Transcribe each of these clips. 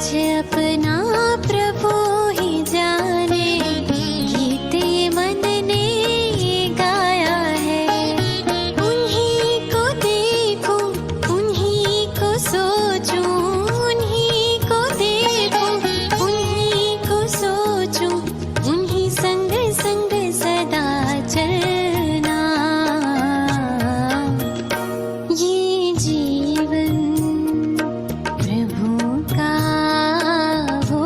अपना प्रभु ही जाने, गीत मन ने गाया है। उन्हीं को देखूं, उन्हीं को सोचूं, उन्हीं को देखूं, उन्हीं को सोचूं, उन्हीं संग संग सदा चलना। ये जीवन प्रभु का हो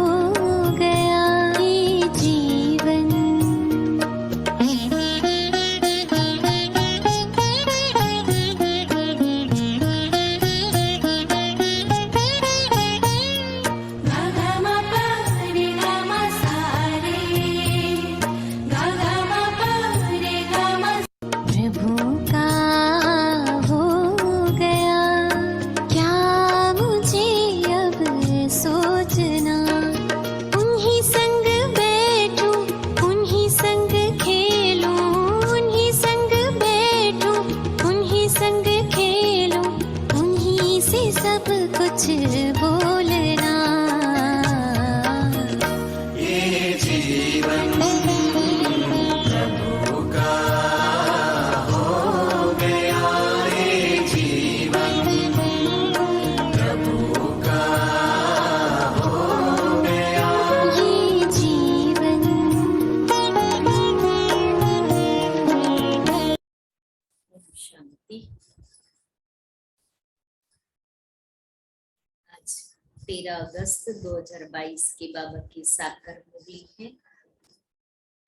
गया, ये जीवन। गा गा मा पा रे गा मा सा रे, गा गा मा पा रे गा मा। प्रभु का हो गया, क्या मुझे अब सोचना। उन्हीं संग बैठूं, उन्हीं संग खेलूं, उन्हीं संग बैठूं, उन्हीं संग खेलूं, उन्हीं से सब कुछ बोलना। ये जीवन प्रभु का हो गया, ये जीवन प्रभु का हो गया। ये जीवन। शांति। आज 13 अगस्त 2022 के बाबा की साकार मुरली है।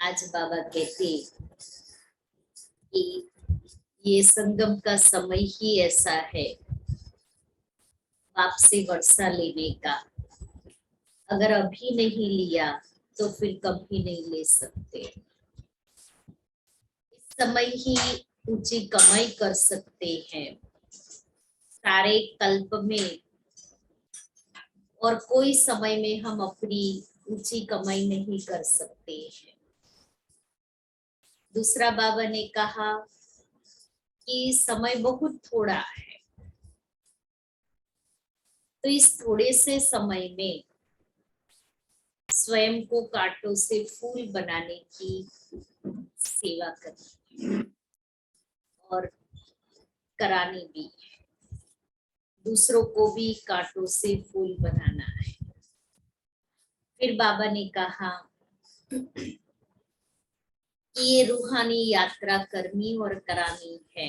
आज बाबा कहते कि ये संगम का समय ही ऐसा है बाप से वर्षा लेने का। अगर अभी नहीं लिया तो फिर कभी नहीं ले सकते। इस समय ही ऊंची कमाई कर सकते हैं, सारे कल्प में और कोई समय में हम अपनी ऊंची कमाई नहीं कर सकते हैं। दूसरा बाबा ने कहा कि समय बहुत थोड़ा है, तो इस थोड़े से समय में स्वयं को कांटों से फूल बनाने की सेवा करनी और करानी भी है। दूसरों को भी कांटों से फूल बनाना है। फिर बाबा ने कहा कि ये रूहानी यात्रा करनी और करानी है।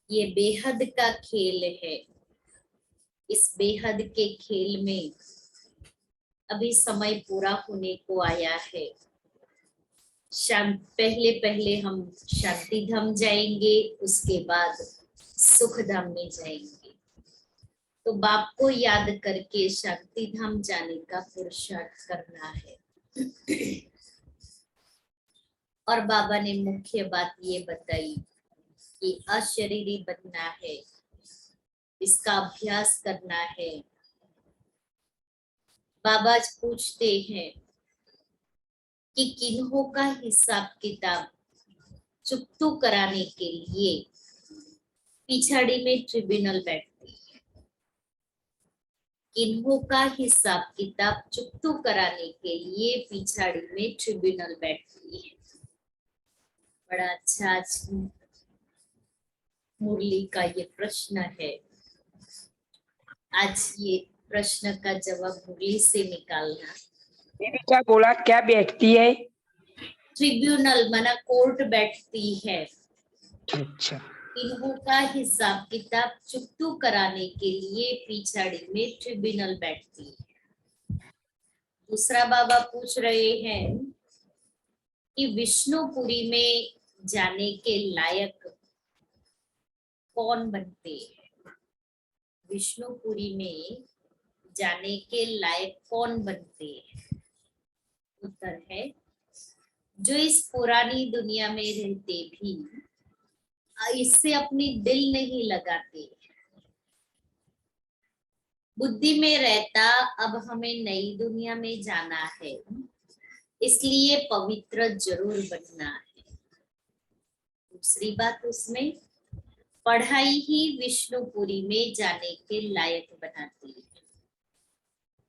ये बेहद का खेल है। इस बेहद के खेल में अभी समय पूरा होने को आया है। पहले पहले हम शांति धाम जाएंगे, उसके बाद सुख धाम में जाएंगे। तो बाप को याद करके शांति धाम जाने का पुरुषार्थ करना है। और बाबा ने मुख्य बात ये बताई कि अशरीरी बनना है, इसका अभ्यास करना है। बाबा पूछते हैं कि किन्हों का हिसाब किताब चुकतू कराने के लिए पिछाड़ी में ट्रिब्यूनल बैठती है। किन्हों का हिसाब किताब चुकतू कराने के लिए पिछाड़ी में ट्रिब्यूनल बैठती है। बड़ा अच्छा आज मुरली का ये प्रश्न है। आज ये प्रश्न का जवाब मुरली से निकालना। क्या बोला, क्या बैठती है? ट्रिब्यूनल माना कोर्ट बैठती है। अच्छा, इन्हों का हिसाब किताब चुकतू कराने के लिए पिछाड़ी में ट्रिब्यूनल बैठती है। दूसरा बाबा पूछ रहे हैं कि विष्णुपुरी में जाने के लायक कौन बनते हैं। विष्णुपुरी में जाने के लायक कौन बनते हैं। उत्तर है जो इस पुरानी दुनिया में रहते भी इससे अपनी दिल नहीं लगाते। बुद्धि में रहता अब हमें नई दुनिया में जाना है, इसलिए पवित्र जरूर बनना है। दूसरी बात उसमें पढ़ाई ही विष्णुपुरी में जाने के लायक बनाती है।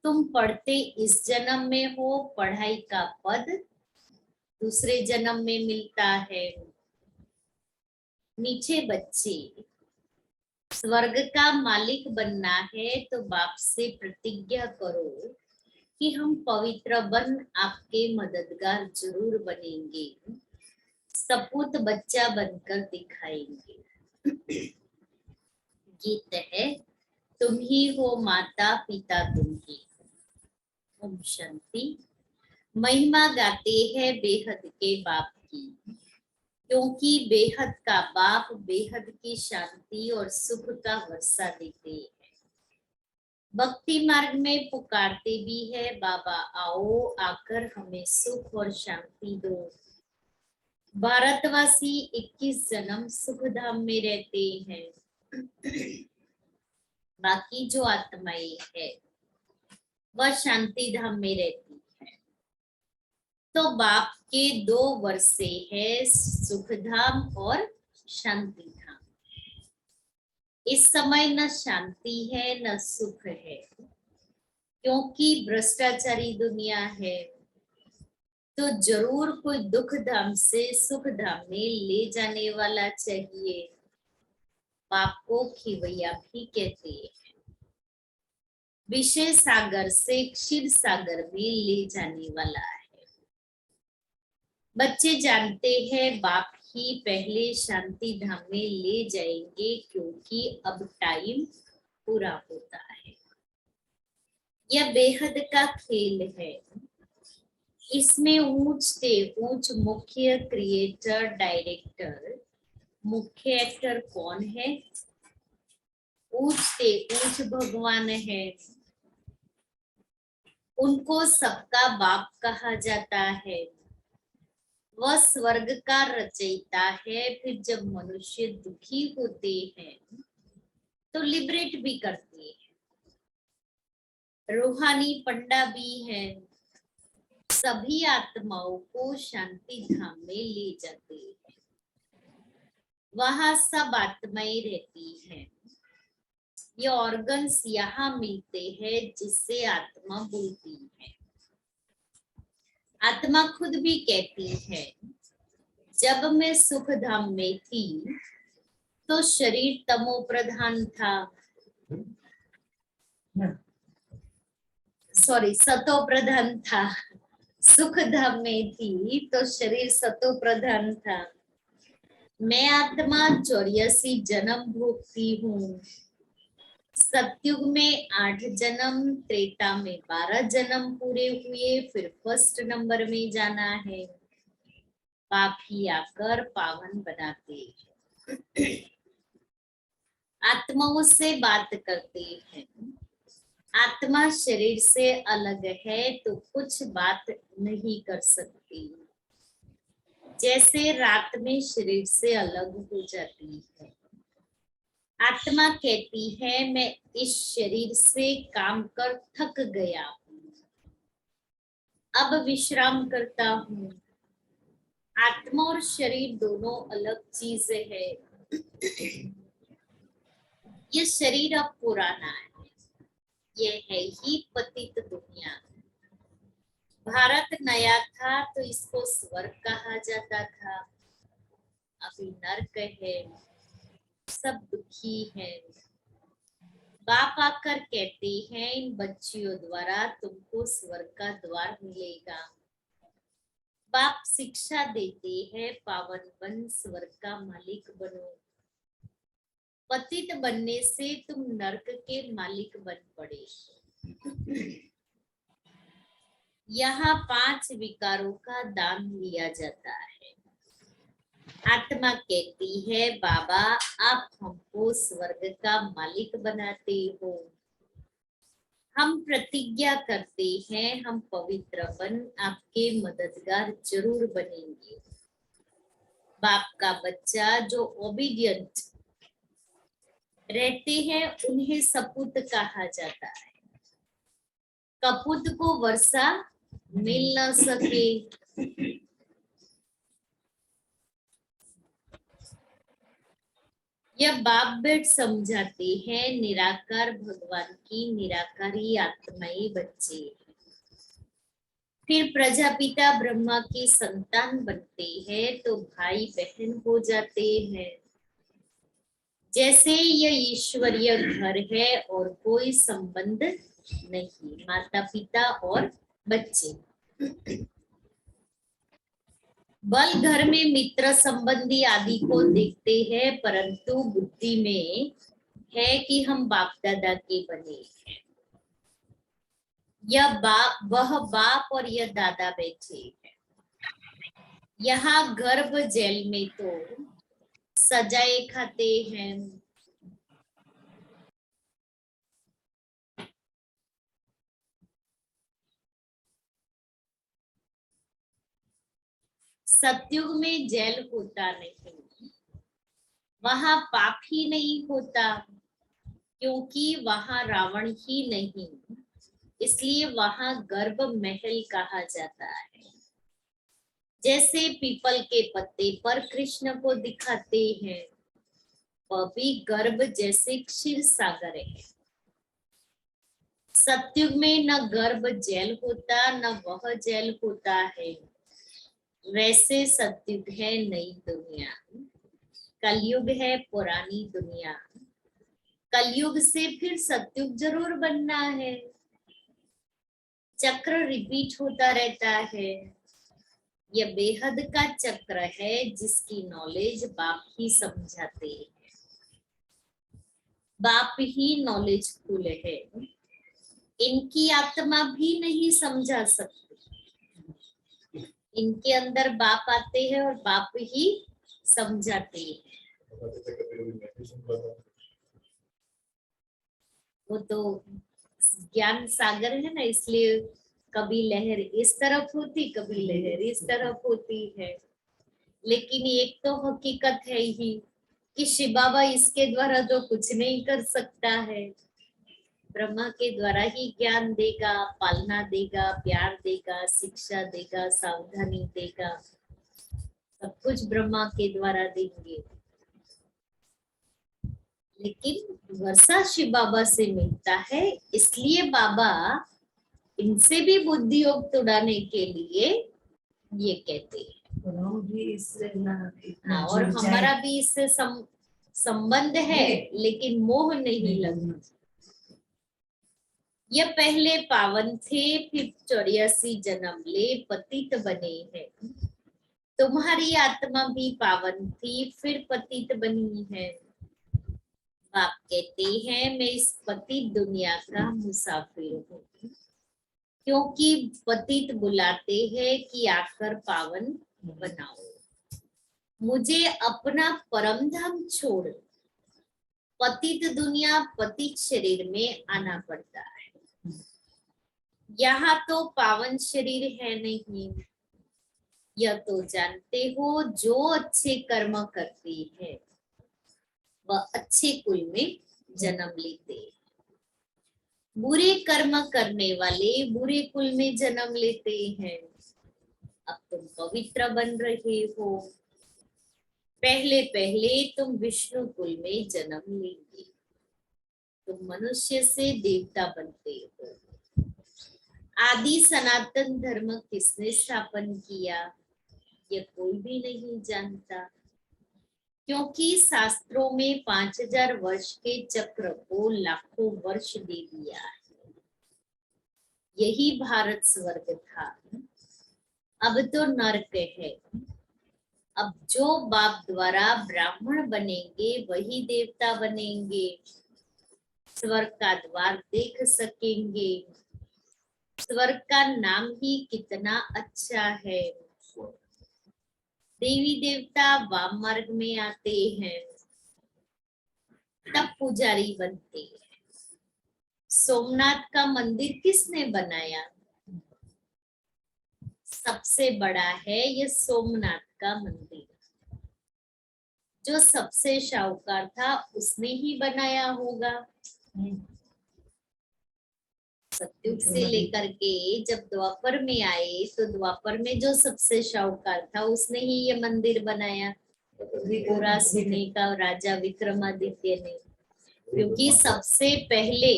तुम पढ़ते इस जन्म में हो, पढ़ाई का पद दूसरे जन्म में मिलता है। मीठे बच्चे, स्वर्ग का मालिक बनना है तो बाप से प्रतिज्ञा करो कि हम पवित्र बन आपके मददगार जरूर बनेंगे, सपूत बच्चा बनकर दिखाएंगे। गीत है, तुम ही हो माता पिता तुम ही। ओम शांति। महिमा गाते हैं बेहद के बाप की, क्योंकि बेहद का बाप बेहद की शांति और सुख का वर्षा देते हैं। भक्ति मार्ग में पुकारते भी है, बाबा आओ आकर हमें सुख और शांति दो। भारतवासी 21 जन्म सुख धाम में रहते हैं, बाकी जो आत्माएं है वह शांति धाम में रहती है। तो बाप के 2 वर्षे है, सुख धाम और शांति धाम। इस समय न शांति है न सुख है, क्योंकि भ्रष्टाचारी दुनिया है। तो जरूर कोई दुख धाम से सुख धाम में ले जाने वाला चाहिए। बाप को खिवैया भी कहते हैं। विषय सागर से क्षीर सागर में ले जाने वाला है। बच्चे जानते हैं बाप ही पहले शांति धाम में ले जाएंगे, क्योंकि अब टाइम पूरा होता है। यह बेहद का खेल है। इसमें ऊंच से ऊंच मुख्य क्रिएटर डायरेक्टर, मुख्य एक्टर कौन है? ऊंच से ऊंच भगवान है। उनको सबका बाप कहा जाता है। वह स्वर्ग का रचयिता है। फिर जब मनुष्य दुखी होते हैं तो लिबरेट भी करते हैं। रूहानी पंडा भी है। सभी आत्माओं को शांति धाम में ले जाते हैं। वहां सब आत्माएं रहती हैं। ये ऑर्गन्स यहाँ मिलते हैं जिससे आत्मा बोलती है। आत्मा खुद भी कहती है, जब मैं सुख धाम में थी तो शरीर तमो प्रधान था, सतो प्रधान था। सुख धाम में थी तो शरीर सतो प्रधान था। मैं आत्मा 84 जन्म भोगती हूँ। सतयुग में 8 जन्म, त्रेता में 12 जन्म पूरे हुए। फिर फर्स्ट नंबर में जाना है। पाप ही आकर पावन बनाते हैं। आत्माओं से बात करते हैं। आत्मा शरीर से अलग है तो कुछ बात नहीं कर सकती। जैसे रात में शरीर से अलग हो जाती है। आत्मा कहती है, मैं इस शरीर से काम कर थक गया हूँ, अब विश्राम करता हूँ। आत्मा और शरीर दोनों अलग चीजें है। ये शरीर अब पुराना है। ये है ही पतित दुनिया। भारत नया था तो इसको स्वर्ग कहा जाता था। अभी नरक है, सब दुखी है। बाप आकर कहते हैं, इन बच्चियों द्वारा तुमको स्वर्ग का द्वार मिलेगा। बाप शिक्षा देते हैं, पावन बन स्वर्ग का मालिक बनो। पतित बनने से तुम नरक के मालिक बन पड़े। यहाँ 5 विकारों का दान लिया जाता है। आत्मा कहती है, बाबा आप हमको स्वर्ग का मालिक बनाते हो। हम प्रतिज्ञा करते हैं, हम पवित्र बन आपके मददगार जरूर बनेंगे। बाप का बच्चा जो ओबीडियंट रहते हैं उन्हें सपूत कहा जाता है। कपूत को वर्षा मिल न सके। यह बाप बेट समझाते हैं निराकार भगवान की निराकारी आत्माई बच्चे हैं। फिर प्रजापिता ब्रह्मा की संतान बनते हैं तो भाई बहन हो जाते हैं। जैसे यह ईश्वरीय घर है और कोई संबंध नहीं, माता पिता और बच्चे। बल घर में मित्र संबंधी आदि को देखते हैं, परंतु बुद्धि में है कि हम बाप दादा के बने हैं। वह बाप और यह दादा बैठे हैं। यहाँ गर्भ जेल में तो सजाए खाते हैं। सतयुग में जेल होता नहीं, वहां पाप ही नहीं होता, क्योंकि वहां रावण ही नहीं, इसलिए वहां गर्भ महल कहा जाता है। जैसे पीपल के पत्ते पर कृष्ण को दिखाते हैं, वह भी गर्भ जैसे क्षीर सागर है। सतयुग में न गर्भ जेल होता न वह जेल होता है। वैसे सतयुग है नई दुनिया, कलयुग है पुरानी दुनिया। कलयुग से फिर सतयुग जरूर बनना है। चक्र रिपीट होता रहता है। यह बेहद का चक्र है जिसकी नॉलेज बाप ही समझाते हैं। बाप ही नॉलेज फुल है, इनकी आत्मा भी नहीं समझा सकती। इनके अंदर बाप आते हैं और बाप ही समझाते हैं। वो तो ज्ञान सागर है ना, इसलिए कभी लहर इस तरफ होती, कभी लहर इस तरफ होती है। लेकिन एक तो हकीकत है ही कि शिव बाबा इसके द्वारा तो कुछ नहीं कर सकता है। ब्रह्मा के द्वारा ही ज्ञान देगा, पालना देगा, प्यार देगा, शिक्षा देगा, सावधानी देगा, सब कुछ ब्रह्मा के द्वारा देंगे। लेकिन वर्षा शिव बाबा से मिलता है, इसलिए बाबा इनसे भी बुद्धि योग तोड़ाने के लिए ये कहते हैं। हाँ, और हमारा भी इससे संबंध है, लेकिन मोह नहीं लगना। यह पहले पावन थे, फिर 84 जन्म ले पतित बने हैं। तुम्हारी आत्मा भी पावन थी, फिर पतित बनी है। बाप कहते हैं मैं इस पतित दुनिया का मुसाफिर हूँ, क्योंकि पतित बुलाते हैं कि आकर पावन बनाओ। मुझे अपना परम धाम छोड़ पतित दुनिया पतित शरीर में आना पड़ता है। यहाँ तो पावन शरीर है नहीं। यह तो जानते हो, जो अच्छे कर्म करते हैं वह अच्छे कुल में जन्म लेते हैं। बुरे कर्म करने वाले बुरे कुल में जन्म लेते हैं। अब तुम पवित्र बन रहे हो, पहले पहले तुम विष्णु कुल में जन्म लेंगे। तुम मनुष्य से देवता बनते हो। आदि सनातन धर्म किसने स्थापन किया, यह कोई भी नहीं जानता, क्योंकि शास्त्रों में 5000 वर्ष के चक्र को लाखों वर्ष दे दिया है। यही भारत स्वर्ग था, अब तो नरक है। अब जो बाप द्वारा ब्राह्मण बनेंगे वही देवता बनेंगे, स्वर्ग का द्वार देख सकेंगे। स्वर्ग का नाम ही कितना अच्छा है। देवी देवता वाम मार्ग में आते हैं, तब पुजारी बनते हैं। सोमनाथ का मंदिर किसने बनाया? सबसे बड़ा है यह सोमनाथ का मंदिर। जो सबसे शाहूकार था उसने ही बनाया होगा। सतयुग से लेकर के जब द्वापर में आए तो द्वापर में जो सबसे शाहूकार था उसने ही ये मंदिर बनाया। पूरा सुने का राजा विक्रमादित्य ने, क्योंकि सबसे पहले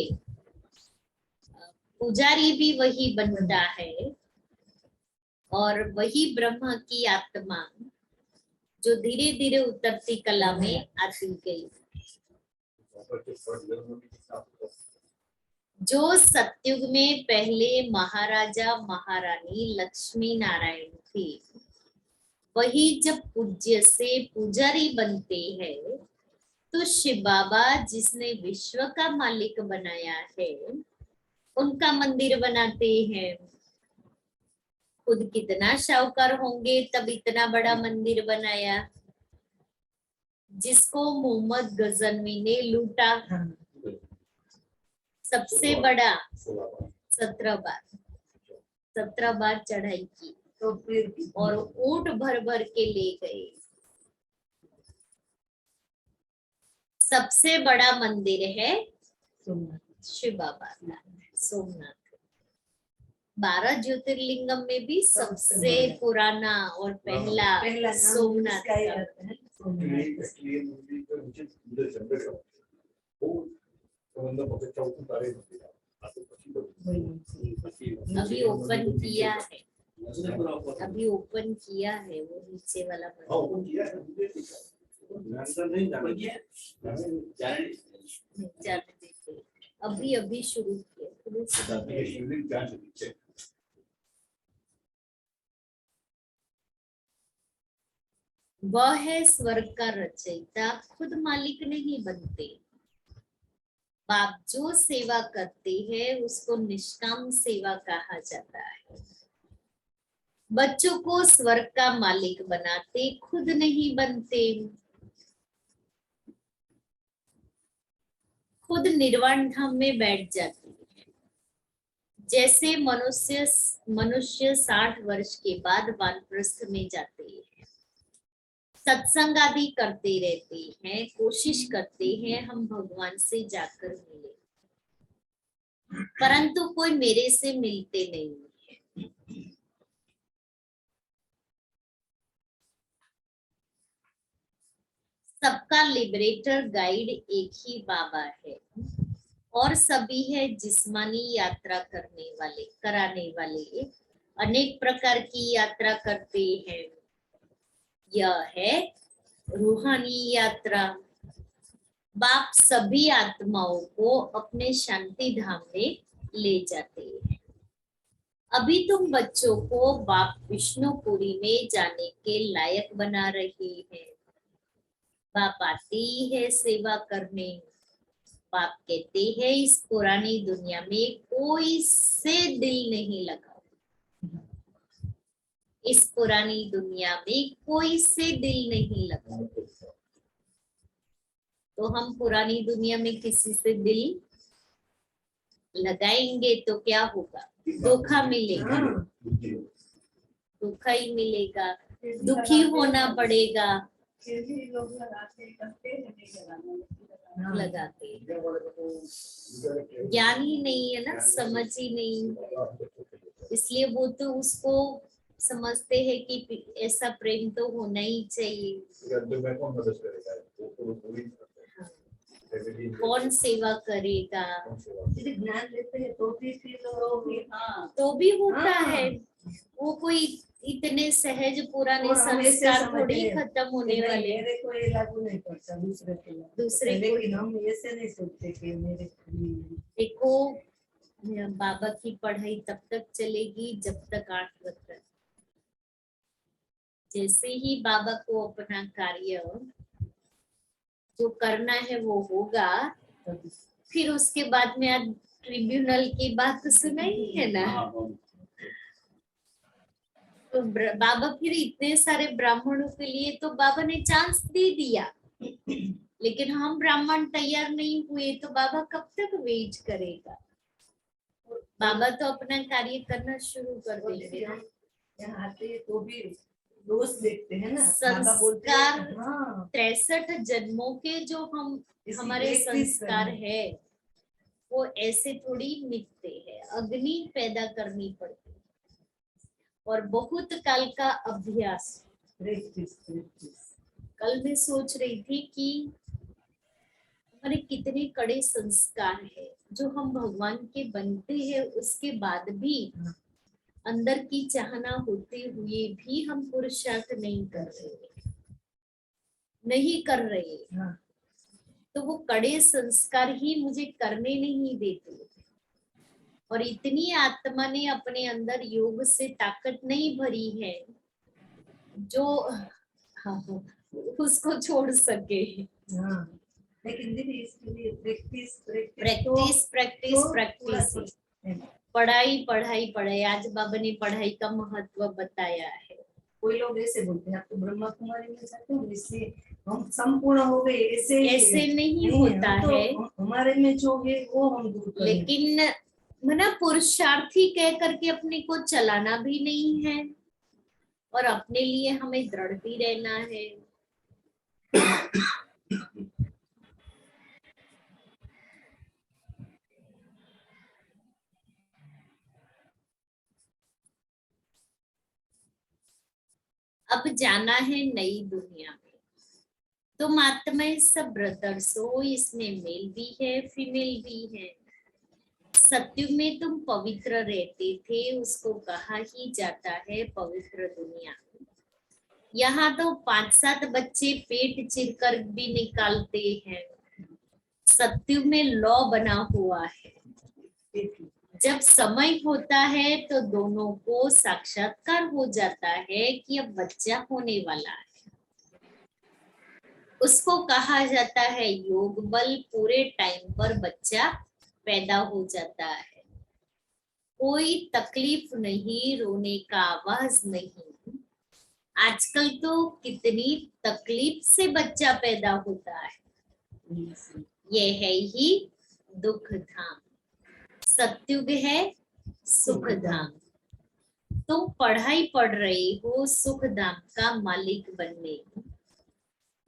पुजारी भी वही बनता है और वही ब्रह्मा की आत्मा जो धीरे धीरे उतरती कला में आती गई। जो सतयुग में पहले महाराजा महारानी लक्ष्मी नारायण थे, वही जब पूज्य से पुजारी बनते हैं तो शिव बाबा जिसने विश्व का मालिक बनाया है उनका मंदिर बनाते हैं। खुद कितना शाहूकार होंगे तब इतना बड़ा मंदिर बनाया, जिसको मोहम्मद गजनवी ने लूटा सबसे बड़ा 17 बार चढ़ाई की, तो फिर और ऊंट भर भर के ले गए। सबसे बड़ा मंदिर है शिव बाबा का सोमनाथ। 12 ज्योतिर्लिंगम में भी सबसे पुराना और पहला सोमनाथ का। अभी ओपन किया है, अभी ओपन किया है वो नीचे वाला मंदिर। अभी अभी शुरू किया। वह है स्वर्ग का रचयिता, खुद मालिक नहीं बनते। बाप जो सेवा करते हैं उसको निष्काम सेवा कहा जाता है। बच्चों को स्वर्ग का मालिक बनाते, खुद नहीं बनते। खुद निर्वाण धाम में बैठ जाती है। जैसे मनुष्य 60 वर्ष के बाद वानप्रस्थ में जाते हैं, सत्संग आदि करते रहते हैं, कोशिश करते हैं हम भगवान से जाकर मिले, परंतु कोई मेरे से मिलते नहीं है। सबका लिबरेटर गाइड एक ही बाबा है और सभी है जिस्मानी यात्रा कराने वाले अनेक प्रकार की यात्रा करते हैं। यह है रूहानी यात्रा। बाप सभी आत्माओं को अपने शांति धाम में ले जाते हैं। अभी तुम बच्चों को बाप विष्णुपुरी में जाने के लायक बना रहे हैं। बाप आते ही है सेवा करने। बाप कहते हैं इस पुरानी दुनिया में कोई से दिल नहीं लगाओ। इस पुरानी दुनिया में कोई से दिल नहीं लगाओ। तो हम पुरानी दुनिया में किसी से दिल लगाएंगे तो क्या होगा? धोखा मिलेगा, धोखा ही मिलेगा, दुखी होना पड़ेगा। लगाते ज्ञान ही नहीं है ना, समझ ही नहीं, इसलिए वो तो उसको समझते हैं कि ऐसा प्रेम तो होना ही चाहिए। कौन सेवा करेगा? ज्ञान लेते हैं तो भी तो भी होता है। वो कोई इतने सहज पुराने संस्कार थोड़ी खत्म होने वाले। मेरे को ये लागू नहीं पड़ता, दूसरे को लेकिन हम ऐसे नहीं सोचते कि मेरे देखो बाबा की पढ़ाई तब तक चलेगी जब तक 8 तक। जैसे ही बाबा को अपना कार्य जो करना है वो होगा, फिर उसके बाद में आज ट्रिब्यूनल की बात सुनाई है ना। तो बाबा फिर इतने सारे ब्राह्मणों के लिए तो बाबा ने चांस दे दिया, लेकिन हम ब्राह्मण तैयार नहीं हुए तो बाबा कब तक वेट करेगा? बाबा तो अपना कार्य करना शुरू कर देंगे। यहाँ आते तो भी दोष देखते हैं ना, संस्कार 63 जन्मों के जो हमारे संस्कार है वो ऐसे थोड़ी मिटते हैं। अग्नि पैदा करनी पड़ती है और बहुत काल का अभ्यास। कल मैं सोच रही थी कि हमारे कितने कड़े संस्कार है जो हम भगवान के बनते हैं, उसके बाद भी अंदर की चाहना होते हुए भी हम पुरुषार्थ नहीं कर रहे। हाँ, तो वो कड़े संस्कार ही मुझे करने नहीं देते। और इतनी आत्मा ने अपने अंदर योग से ताकत नहीं भरी है जो हाँ, उसको छोड़ सके। हाँ। लेकिन दीदी इसके लिए प्रैक्टिस प्रैक्टिस प्रैक्टिस प्रैक्टिस, पढ़ाई पढ़ाई पढ़ाई। आज बाबा ने पढ़ाई का महत्व बताया है। कोई लोग ऐसे बोलते हैं आप तो ब्रह्मा कुमारी में जाते हो इसलिए हम संपूर्ण हो गए, ऐसे नहीं होता हम तो है। हमारे में जो है वो हम दूर करें। लेकिन मना पुरुषार्थी कह करके अपने को चलाना भी नहीं है और अपने लिए हमें दृढ़ भी रहना है। अब जाना है नई दुनिया में। तुम आत्माएं सब ब्रदर्स हो, इसमें मेल भी है फीमेल भी है। सत्युग में तुम पवित्र रहते थे, उसको कहा ही जाता है पवित्र दुनिया। यहाँ तो 5-7 बच्चे पेट चिरकर भी निकालते हैं। सत्युग में लॉ बना हुआ है। जब समय होता है तो दोनों को साक्षात्कार हो जाता है कि अब बच्चा होने वाला है। उसको कहा जाता है योग बल। पूरे टाइम पर बच्चा पैदा हो जाता है। कोई तकलीफ नहीं, रोने का आवाज नहीं। आजकल तो कितनी तकलीफ से बच्चा पैदा होता है। ये है ही दुख धाम। सत्युग है सुख धाम। तुम पढ़ाई पढ़ रहे हो सुख धाम का मालिक बनने।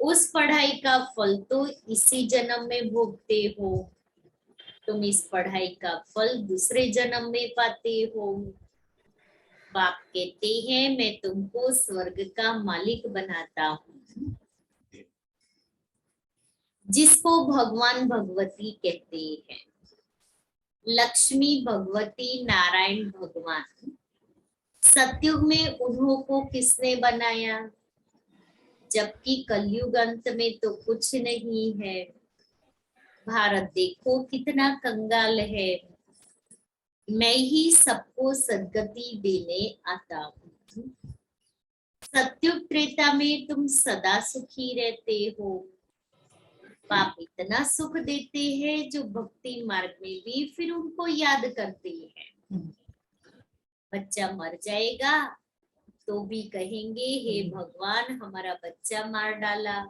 उस पढ़ाई का फल तो इसी जन्म में भोगते हो। तुम इस पढ़ाई का फल दूसरे जन्म में पाते हो। बाप कहते हैं मैं तुमको स्वर्ग का मालिक बनाता हूँ, जिसको भगवान भगवती कहते हैं। लक्ष्मी भगवती नारायण भगवान। सतयुग में उन्हों को किसने बनाया? जबकि कलयुग अंत में तो कुछ नहीं है। भारत देखो कितना कंगाल है। मैं ही सबको सद्गति देने आता हूँ। सत्युग त्रेता में तुम सदा सुखी रहते हो। बाप इतना सुख देते हैं जो भक्ति मार्ग में भी फिर उनको याद करते हैं। बच्चा मर जाएगा तो भी कहेंगे हे भगवान हमारा बच्चा मार डाला।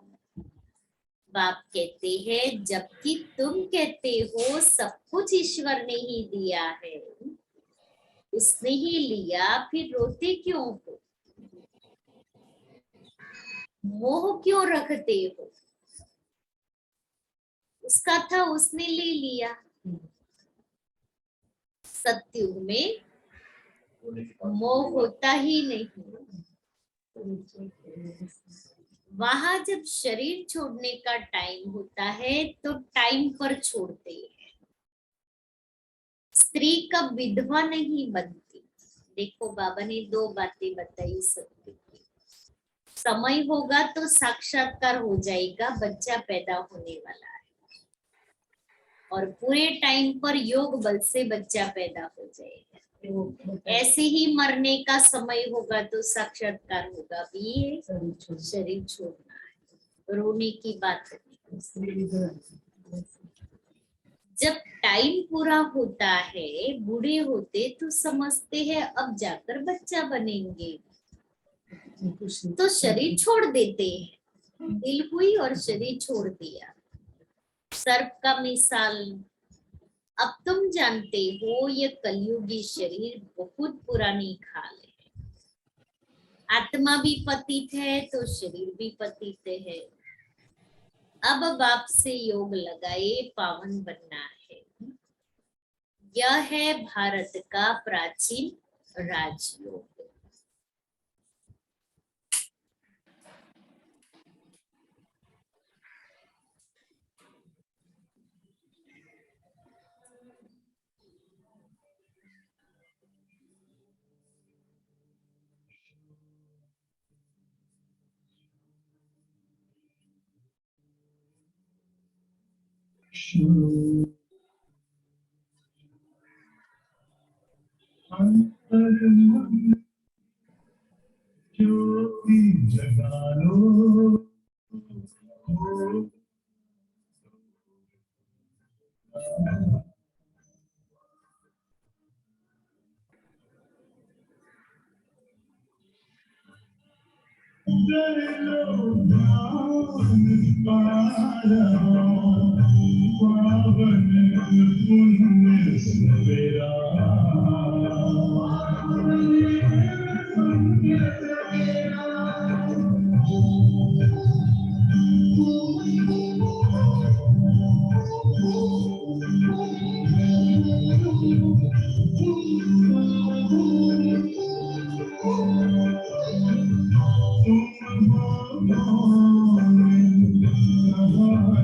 बाप कहते हैं जबकि तुम कहते हो सब कुछ ईश्वर ने ही दिया है, उसने ही लिया, फिर रोते क्यों हो? मोह क्यों रखते हो? उसका था उसने ले लिया। सत्युग में मोह होता ही नहीं। वहां जब शरीर छोड़ने का टाइम होता है तो टाइम पर छोड़ते हैं। स्त्री कब विधवा नहीं बनती। देखो बाबा ने 2 बातें बताई सत्य की। समय होगा तो साक्षात्कार हो जाएगा, बच्चा पैदा होने वाला है। और पूरे टाइम पर योग बल से बच्चा पैदा हो जाएगा। ऐसे ही मरने का समय होगा तो साक्षात्कार होगा भी शरीर छोड़ना है, रोने की बात नहीं। जब टाइम पूरा होता है, बूढ़े होते तो समझते हैं अब जाकर बच्चा बनेंगे, तो शरीर छोड़ देते हैं। दिल हुई और शरीर छोड़ दिया। सर्प का मिसाल। अब तुम जानते हो ये कलयुगी शरीर बहुत पुरानी खाल है। आत्मा भी पतित है तो शरीर भी पतित है। अब बाप से योग लगाए पावन बनना है। यह है भारत का प्राचीन राजयोग। ज्योति जगा लो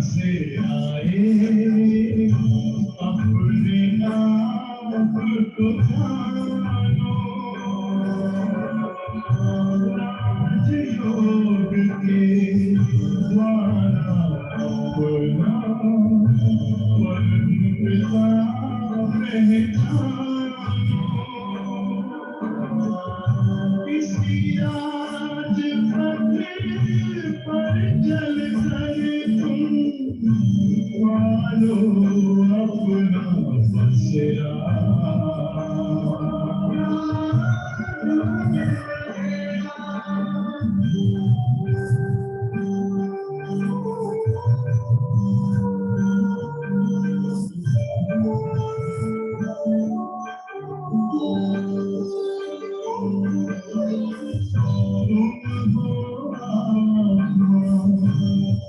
से आए अपने आप को जानो राजयोग के द्वारा अपना परमपिता पहचानो इसी राज पथ पर चल कर तुम पालो अपना बसेरा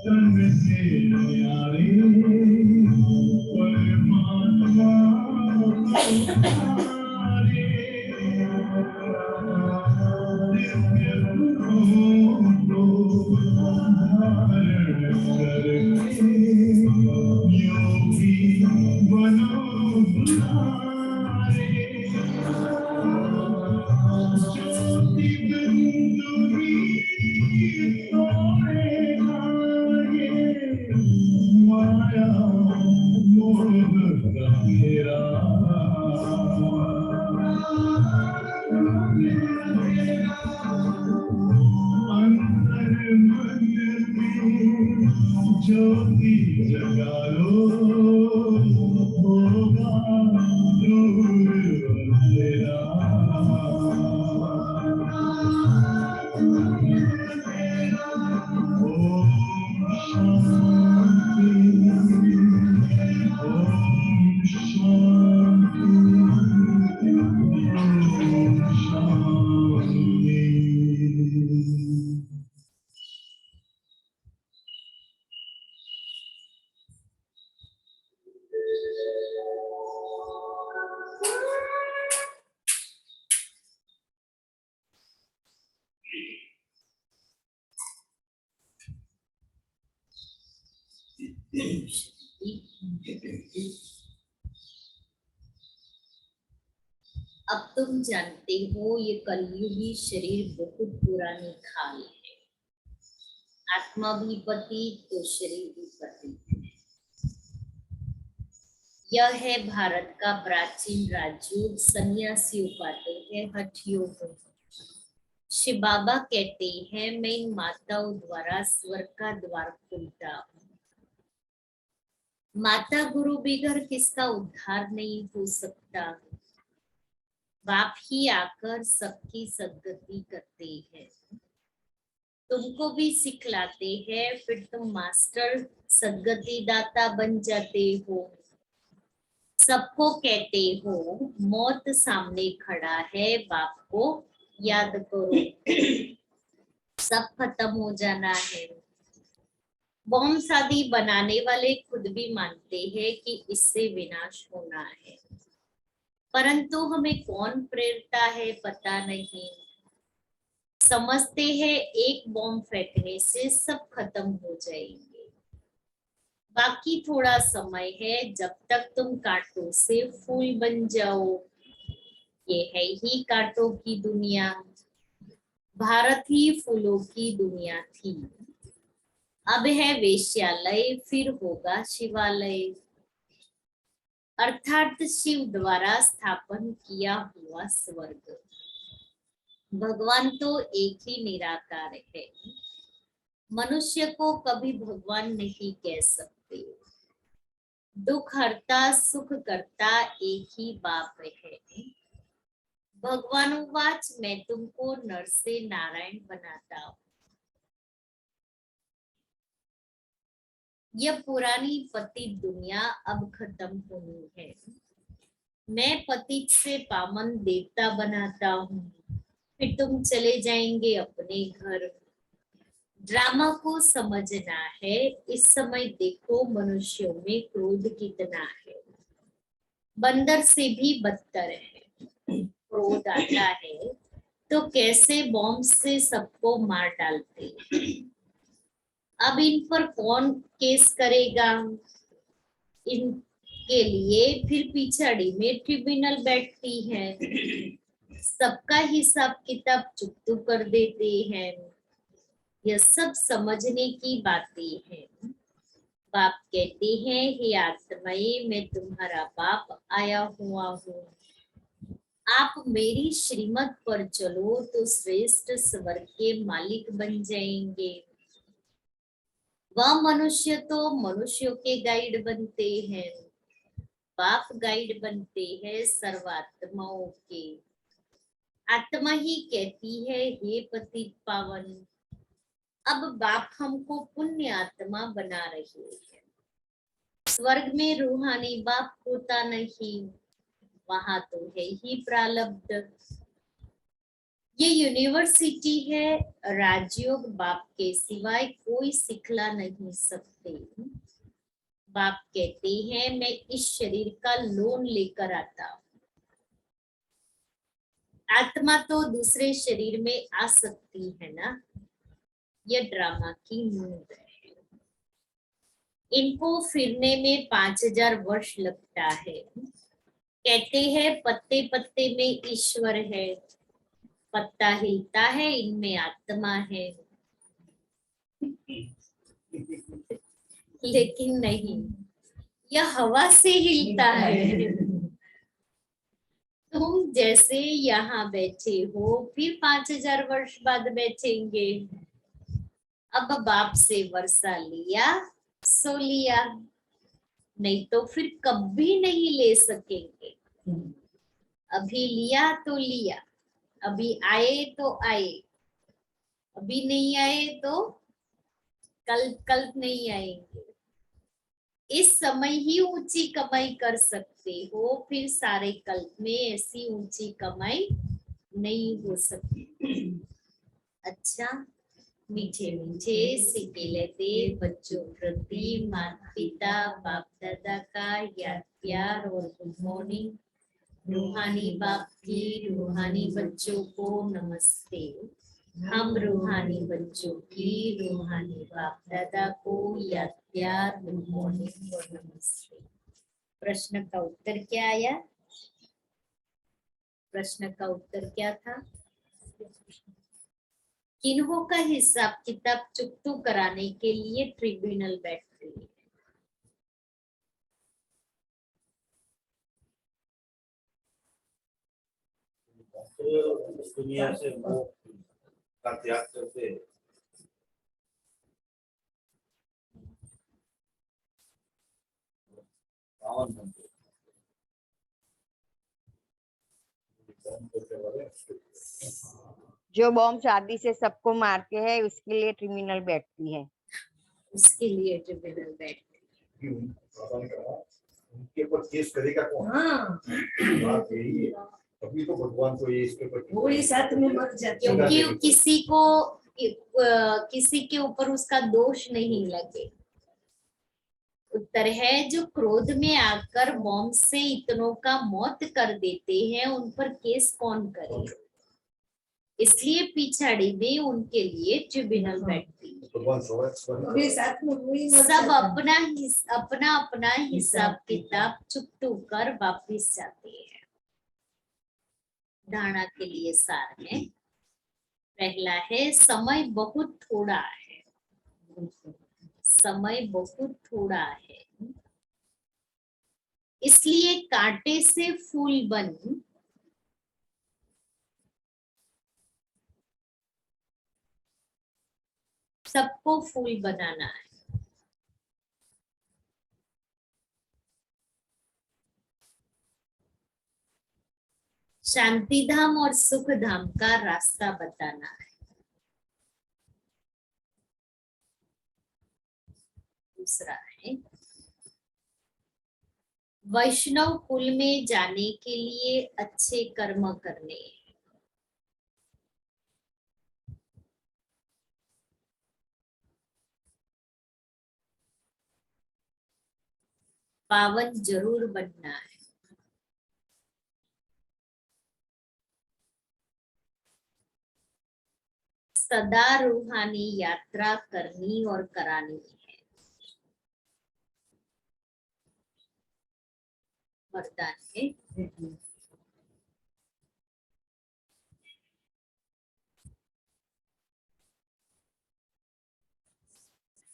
तन से न्यारे परमात्मा हमारे दिव्य गुणों को धारण करके योगी बनो तुम्हारे ज्योति बिंदु माया मोह गंभीरा अंतर मन में ज्योति जगा लो होगा दूर अंधेरा अब तुम जानते हो ये कलयुगी शरीर बहुत पुरानी खाल है। आत्मा भी पतित तो शरीर भी पतित है। यह है भारत का प्राचीन राजयोग, सन्यासियों का तो है हठ योग। शिव बाबा कहते हैं मैं इन माताओं द्वारा स्वर्ग का द्वार खुलता हूँ। माता गुरु बगैर किसका उद्धार नहीं हो सकता। बाप ही आकर सबकी सद्गति करते हैं। तुमको भी सिखलाते हैं, फिर तुम मास्टर सद्गति दाता बन जाते हो। सबको कहते हो मौत सामने खड़ा है, बाप को याद करो, सब खत्म हो जाना है। बॉम्ब शादी बनाने वाले खुद भी मानते हैं कि इससे विनाश होना है, परंतु हमें कौन प्रेरता है पता नहीं। समझते हैं एक बॉम्ब फेंकने से सब खत्म हो जाएंगे। बाकी थोड़ा समय है, जब तक तुम कांटों से फूल बन जाओ। ये है ही कांटों की दुनिया। भारत ही फूलों की दुनिया थी। अब है वेश्यालय, फिर होगा शिवालय, अर्थात शिव द्वारा स्थापन किया हुआ स्वर्ग। भगवान तो एक ही निराकार है, मनुष्य को कभी भगवान नहीं कह सकते। दुख हरता सुख करता एक ही बाप है। भगवान उवाच, मैं तुमको नर से नारायण बनाता हूँ। यह पुरानी पतित दुनिया अब खत्म होनी है। मैं पतित से पावन देवता बनाता हूँ, फिर तुम चले जाएंगे अपने घर। ड्रामा को समझना है। इस समय देखो मनुष्यों में क्रोध कितना है, बंदर से भी बदतर है। क्रोध आता है तो कैसे बॉम्ब से सबको मार डालते हैं। अब इन पर कौन केस करेगा? इनके लिए फिर पिछड़ी में ट्रिब्यूनल बैठती है। सबका हिसाब किताब चुकतू कर देते हैं। यह सब समझने की बातें हैं। बाप कहते हैं, हे आत्माएं, मैं तुम्हारा बाप आया हुआ हूँ। आप मेरी श्रीमत पर चलो तो श्रेष्ठ स्वर्ग के मालिक बन जाएंगे। वह मनुष्य तो मनुष्यों के गाइड बनते हैं, बाप गाइड बनते हैं सर्वात्माओं के। आत्मा ही कहती है, हे पतित पावन, अब बाप हमको पुण्य आत्मा बना रही है। स्वर्ग में रूहानी बाप होता नहीं, वहां तो है ही प्रारब्ध। ये यूनिवर्सिटी है, राजयोग बाप के सिवाय कोई सिखला नहीं सकते। बाप कहते हैं, मैं इस शरीर का लोन लेकर आता हूँ। आत्मा तो दूसरे शरीर में आ सकती है ना। यह ड्रामा की मूड है। इनको फिरने में 5000 वर्ष लगता है। कहते हैं पत्ते पत्ते में ईश्वर है, पत्ता हिलता है इनमें आत्मा है। लेकिन नहीं, यह हवा से हिलता है। तुम जैसे यहाँ बैठे हो, फिर 5000 वर्ष बाद बैठेंगे। अब बाप से वर्षा लिया सो लिया, नहीं तो फिर कभी नहीं ले सकेंगे। अभी लिया तो लिया, अभी आए तो आए, अभी नहीं आए तो कल नहीं आएंगे। इस समय ही ऊंची कमाई कर सकते हो, फिर सारे कल्प में ऐसी ऊंची कमाई नहीं हो सकती। अच्छा, मीठे मीठे सिक्के लेते बच्चों प्रति माता पिता बाप दादा का याद प्यार और गुड मॉर्निंग। रूहानी बाप की रूहानी बच्चों को नमस्ते। हम रूहानी बच्चों की रूहानी बाप दादा को याद प्यार गुड मॉर्निंग और नमस्ते। प्रश्न का उत्तर क्या आया? प्रश्न का उत्तर क्या था? किन्हों का हिसाब किताब चुकतू कराने के लिए ट्रिब्यूनल बैठती है? इस दुनिया से मोह का त्याग करके पावन बनते। जो बॉम्ब शादी से सबको मारते हैं उसके लिए ट्रिब्यूनल बैठती है। उसके लिए ट्रिब्यूनल बैठती है। उनके ऊपर केस करेगा कौन? हाँ, बात यही है। अभी तो भगवान को ये इसके ऊपर पूरी साथ में मर जाते हैं। क्योंकि किसी के ऊपर उसका दोष नहीं लगे। उत्तर है, जो क्रोध में आकर बॉम्ब से इतनों का मौत कर देते हैं, उन पर केस कौन करे? इसलिए पिछाड़ी में उनके लिए ट्रिब्यूनल बैठती है। भगवान पूरी साथ में वही मर सब जाते हैं। अपना हिसाब किताब चुकतू कर वापिस जाते हैं। धारणा के लिए सार है। पहला है, समय बहुत थोड़ा है। समय बहुत थोड़ा है, इसलिए कांटे से फूल बन सबको फूल बनाना है। शांति धाम और सुख धाम का रास्ता बताना है। दूसरा है वैष्णव कुल में जाने के लिए अच्छे कर्म करने। पावन जरूर बनना है। सदा रूहानी यात्रा करनी और करानी है। वरदान है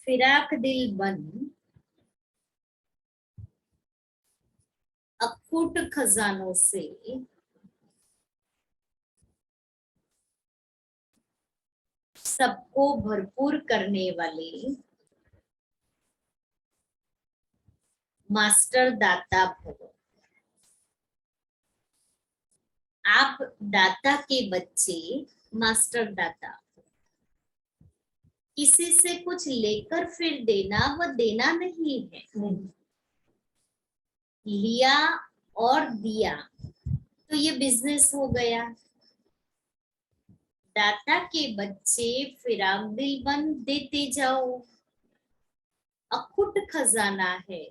फिराक दिल बन अकूट खजानों से सबको भरपूर करने वाले मास्टर दाता भव। आप दाता के बच्चे, मास्टर दाता। किसी से कुछ लेकर फिर देना वह देना नहीं है। लिया और दिया तो ये बिजनेस हो गया। दाता के बच्चे फिराक दिल बन देते जाओ। अखुट खजाना है,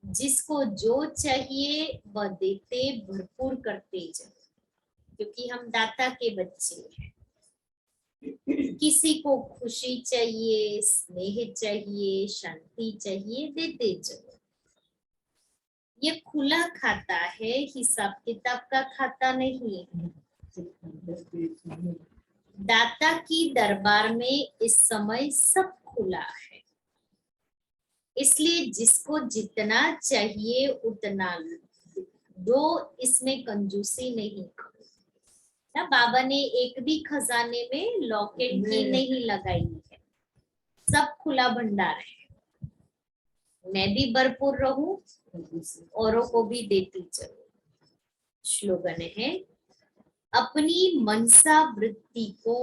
जिसको जो चाहिए वह देते भरपूर करते जाओ, क्योंकि हम दाता के बच्चे हैं। किसी को खुशी चाहिए, स्नेह चाहिए, शांति चाहिए, देते जाओ। ये खुला खाता है, हिसाब किताब का खाता नहीं है। दाता की दरबार में इस समय सब खुला है, इसलिए जिसको जितना चाहिए उतना दो, इसमें कंजूसी नहीं करो। ना बाबा ने एक भी खजाने में लॉकेट की नहीं लगाई है, सब खुला भंडार है। मैं भी भरपूर रहूं, औरों को भी देती चलो। स्लोगन है अपनी मनसा वृत्ति को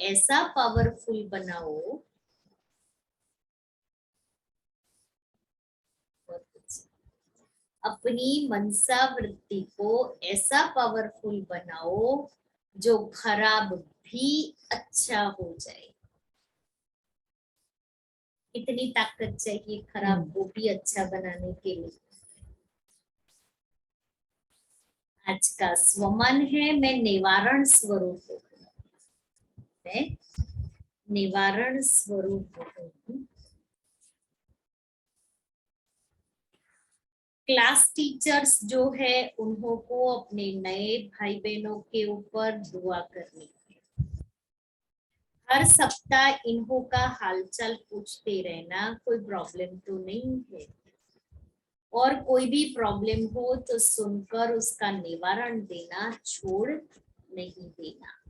ऐसा पावरफुल बनाओ, अपनी मनसा वृत्ति को ऐसा पावरफुल बनाओ जो खराब भी अच्छा हो जाए। कितनी ताकत चाहिए खराब को भी अच्छा बनाने के लिए। आज का स्वमन है मैं निवारण स्वरूप हूँ। मैं निवारण स्वरूप हूँ। क्लास टीचर्स जो है उन्हों को अपने नए भाई बहनों के ऊपर दुआ करनी है। हर सप्ताह इन्हों का हालचाल पूछते रहना, कोई प्रॉब्लम तो नहीं है, और कोई भी प्रॉब्लम हो तो सुनकर उसका निवारण देना छोड़ नहीं देना।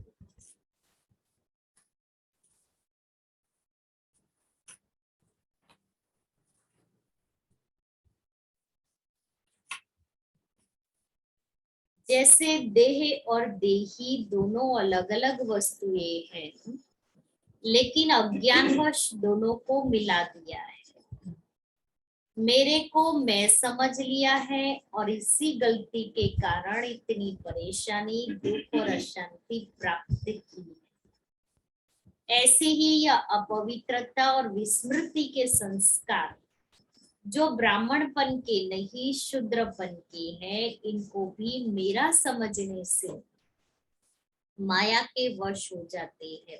जैसे देह और देही दोनों अलग अलग वस्तुएं हैं, लेकिन अज्ञानवश दोनों को मिला दिया है। मेरे को मैं समझ लिया है और इसी गलती के कारण इतनी परेशानी, दुख और अशांति प्राप्त की है। ऐसे ही यह अपवित्रता और विस्मृति के संस्कार जो ब्राह्मणपन के नहीं शूद्रपन के हैं, इनको भी मेरा समझने से माया के वश हो जाते हैं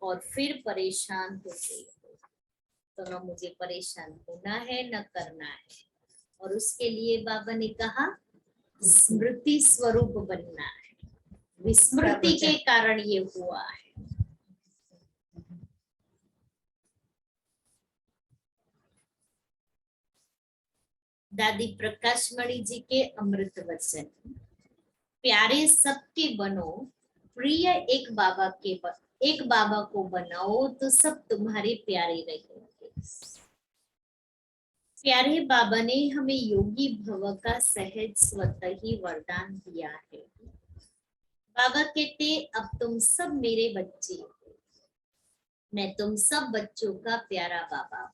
और फिर परेशान होते हैं। तो न मुझे परेशान होना है न करना है, और उसके लिए बाबा ने कहा स्मृति स्वरूप बनना है। विस्मृति के कारण ये हुआ है। दादी प्रकाश मणि जी के अमृत वचन, प्यारे सबके बनो, प्रिय एक बाबा को बनाओ तो सब तुम्हारे प्यारे रहेंगे। प्यारे बाबा ने हमें योगी भव का सहज स्वतः ही वरदान दिया है। बाबा कहते अब तुम सब मेरे बच्चे हो, मैं तुम सब बच्चों का प्यारा बाबा हूँ।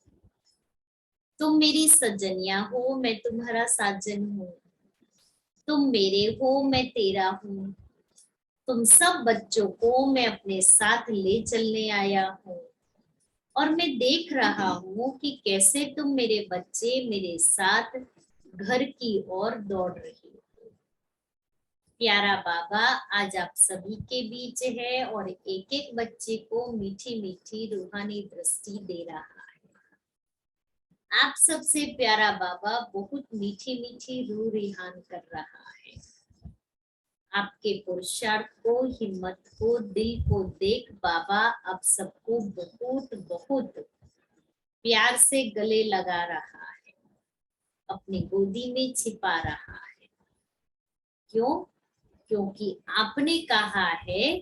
तुम मेरी सजनिया हो, मैं तुम्हारा साजन हूँ। तुम मेरे हो, मैं तेरा हूँ। तुम सब बच्चों को मैं अपने साथ ले चलने आया हूँ और मैं देख रहा हूँ कि कैसे तुम मेरे बच्चे मेरे साथ घर की ओर दौड़ रहे हो। प्यारा बाबा आज आप सभी के बीच है और एक एक बच्चे को मीठी मीठी रूहानी दृष्टि दे रहा है। आप सबसे प्यारा बाबा बहुत मीठी मीठी रूह रिहान कर रहा है। आपके पुरुषार्थ को, हिम्मत को, दिल को देख बाबा आप सबको बहुत बहुत प्यार से गले लगा रहा है, अपनी गोदी में छिपा रहा है। क्यों? क्योंकि आपने कहा है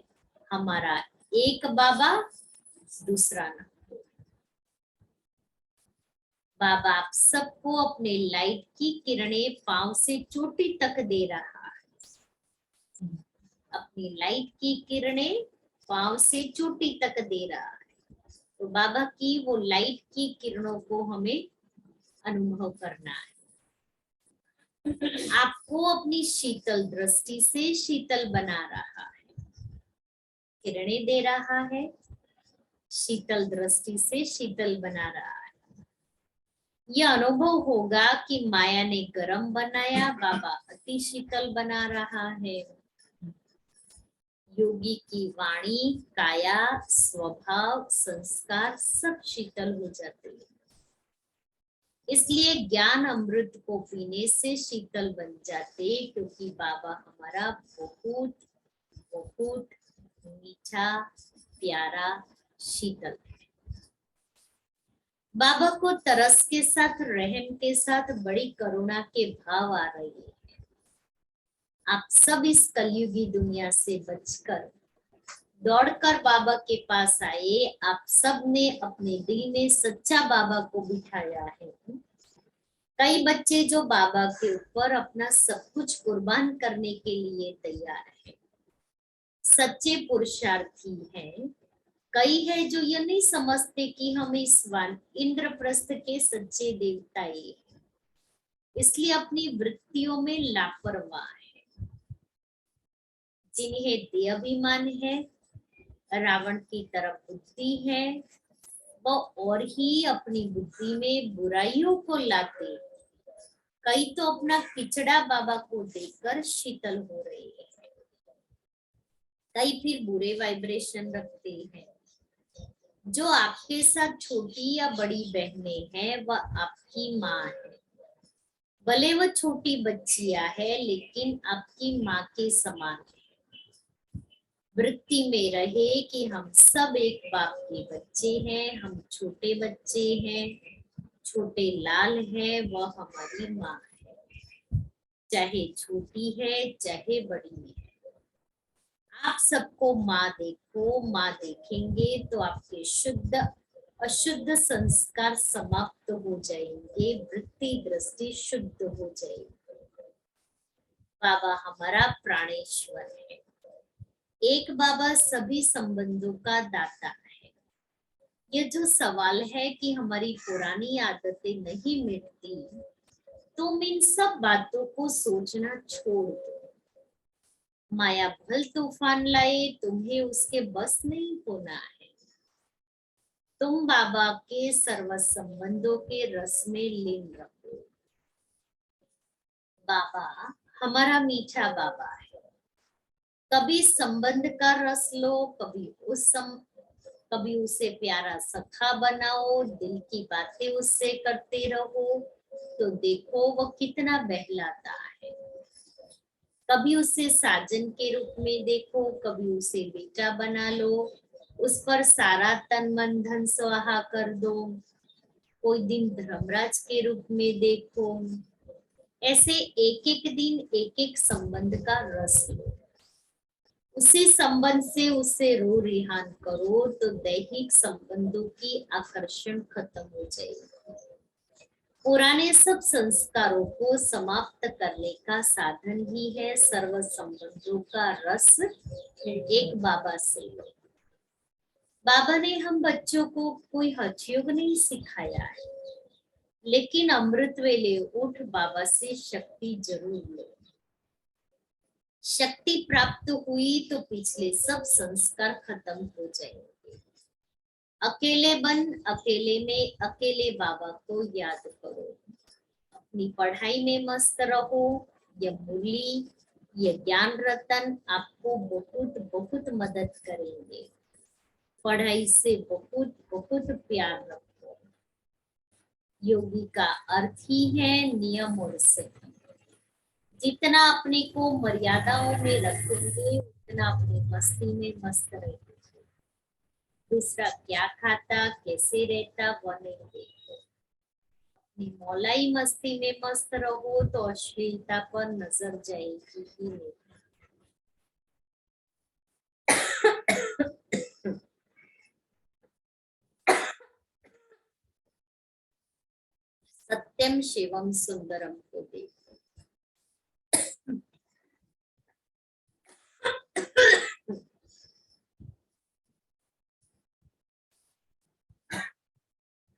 हमारा एक बाबा दूसरा ना। बाबा आप सबको अपने लाइट की किरणें पांव से चोटी तक दे रहा है। अपनी लाइट की किरणें पांव से चोटी तक दे रहा है। तो बाबा की वो लाइट की किरणों को हमें अनुभव करना है। आपको अपनी शीतल दृष्टि से शीतल बना रहा है, किरणें दे रहा है, शीतल दृष्टि से शीतल बना रहा है। यह अनुभव होगा कि माया ने गर्म बनाया, बाबा अति शीतल बना रहा है। योगी की वाणी, काया, स्वभाव, संस्कार सब शीतल हो जाते हैं। इसलिए ज्ञान अमृत को पीने से शीतल बन जाते, क्योंकि बाबा हमारा बहुत बहुत मीठा प्यारा शीतल है। बाबा को तरस के साथ, रहम के साथ बड़ी करुणा के भाव आ रही है। आप सब इस कलयुगी दुनिया से बचकर दौड़कर बाबा के पास आए। आप सब ने अपने दिल में सच्चा बाबा को बिठाया है। कई बच्चे जो बाबा के ऊपर अपना सब कुछ कुर्बान करने के लिए तैयार है, सच्चे पुरुषार्थी हैं। कई है जो ये नहीं समझते कि हम इस इंद्रप्रस्थ के सच्चे देवता हैं, इसलिए अपनी वृत्तियों में लापरवाह है। जिन्हें देहाभिमान है, रावण की तरफ बुद्धि है, वो और ही अपनी बुद्धि में बुराइयों को लाते। कई तो अपना पिछड़ा बाबा को देकर शीतल हो रहे हैं, कई फिर बुरे वाइब्रेशन रखते हैं। जो आपके साथ छोटी या बड़ी बहनें हैं वह आपकी माँ है। भले वह छोटी बच्चियां है लेकिन आपकी माँ के समान है। वृत्ति में रहे कि हम सब एक बाप के बच्चे हैं, हम छोटे बच्चे हैं, छोटे लाल है, वह हमारी माँ है, चाहे छोटी है चाहे बड़ी है। आप सबको माँ देखो, माँ देखेंगे तो आपके शुद्ध अशुद्ध संस्कार समाप्त हो जाएंगे, वृत्ति दृष्टि शुद्ध हो जाएगी। बाबा हमारा प्राणेश्वर है। एक बाबा सभी संबंधों का दाता है। ये जो सवाल है कि हमारी पुरानी आदतें नहीं मिटती, तुम इन सब बातों को सोचना छोड़ दो। माया भल तूफान लाए, तुम्हें उसके बस नहीं होना है। तुम बाबा के सर्व संबंधों के रस में लीन रहो। बाबा हमारा मीठा बाबा है। कभी संबंध का रस लो, कभी उसे प्यारा सखा बनाओ, दिल की बातें उससे करते रहो, तो देखो वो कितना बहलाता है। कभी उसे साजन के रूप में देखो, कभी उसे बेटा बना लो, उस पर सारा तन मन धन स्वाहा कर दो। कोई दिन धर्मराज के रूप में देखो, ऐसे एक एक दिन एक एक संबंध का रस लो, उसी संबंध से उसे रो रिहान करो तो दैहिक संबंधों की आकर्षण खत्म हो जाएगी। पुराने सब संस्कारों को समाप्त करने का साधन ही है सर्व संबंधों का रस एक बाबा से लो। बाबा ने हम बच्चों को कोई हठयोग नहीं सिखाया है, लेकिन अमृत वेले उठ बाबा से शक्ति जरूर लो। शक्ति प्राप्त हुई तो पिछले सब संस्कार खत्म हो जाएंगे। अकेले बन अकेले में अकेले बाबा को याद करो। अपनी पढ़ाई में मस्त रहो। यह मुरली, यह ज्ञान रतन आपको बहुत बहुत मदद करेंगे। पढ़ाई से बहुत बहुत प्यार रखो। योगी का अर्थ ही है नियम और सही। जितना अपने को मर्यादाओं में रखोगे उतना अपनी मस्ती में मस्त रहेंगे। दूसरा क्या खाता कैसे रहता वह नहीं देखो। अपनी मौलाई मस्ती में मस्त रहो तो अश्लीलता पर नजर जाएगी ही नहीं। सत्यम शिवम सुंदरम को देखो।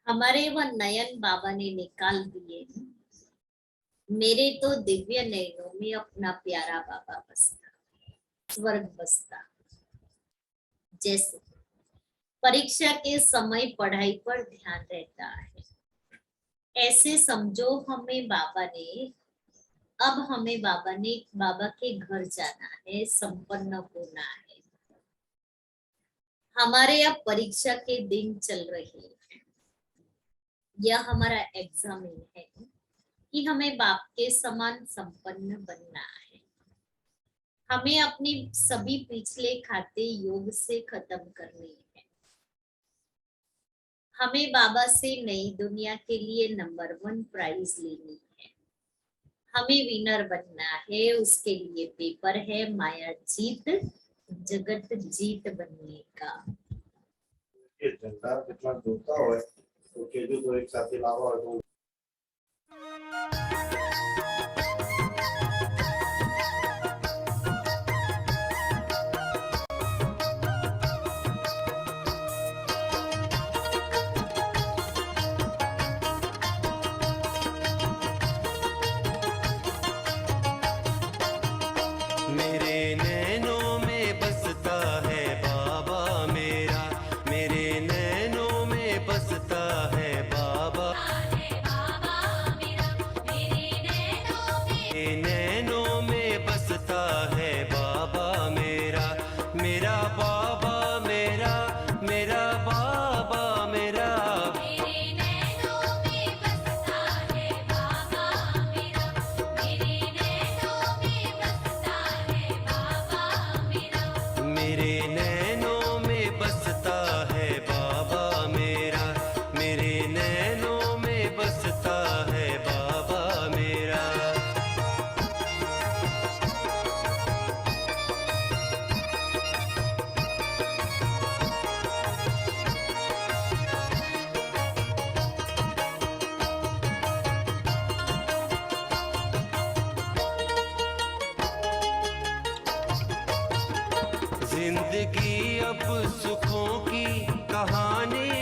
हमारे वह नयन बाबा ने निकाल दिए। मेरे तो दिव्य नयनों में अपना प्यारा बाबा बसता, स्वर्ग बसता। जैसे परीक्षा के समय पढ़ाई पर ध्यान रहता है, ऐसे समझो हमें बाबा के घर जाना है, संपन्न होना है। हमारे अब परीक्षा के दिन चल रहे हैं। यह हमारा एग्जामिन है कि हमें बाप के समान संपन्न बनना है। हमें अपने सभी पिछले खाते योग से खत्म करने हैं। हमें बाबा से नई दुनिया के लिए नंबर 1 प्राइज लेनी है। हमें विनर बनना है। उसके लिए पेपर है माया जीत जगत जीत बनने का। ये झंडा कितना जोता हुआ है तो केजू तो एक साथ लावा और तो मेरे नैनों में बसता है बाबा मेरा, मेरे नैनों में बसता है बाबा। मेरे नैनों में बसता है बाबा मेरा, मेरा बाबा मेरा, मेरा बाबा मेरा। मेरे नैनों में बसता है बाबा मेरा, मेरे नैनों में बसता है बाबा मेरा। जिंदगी अब सुखों की कहानी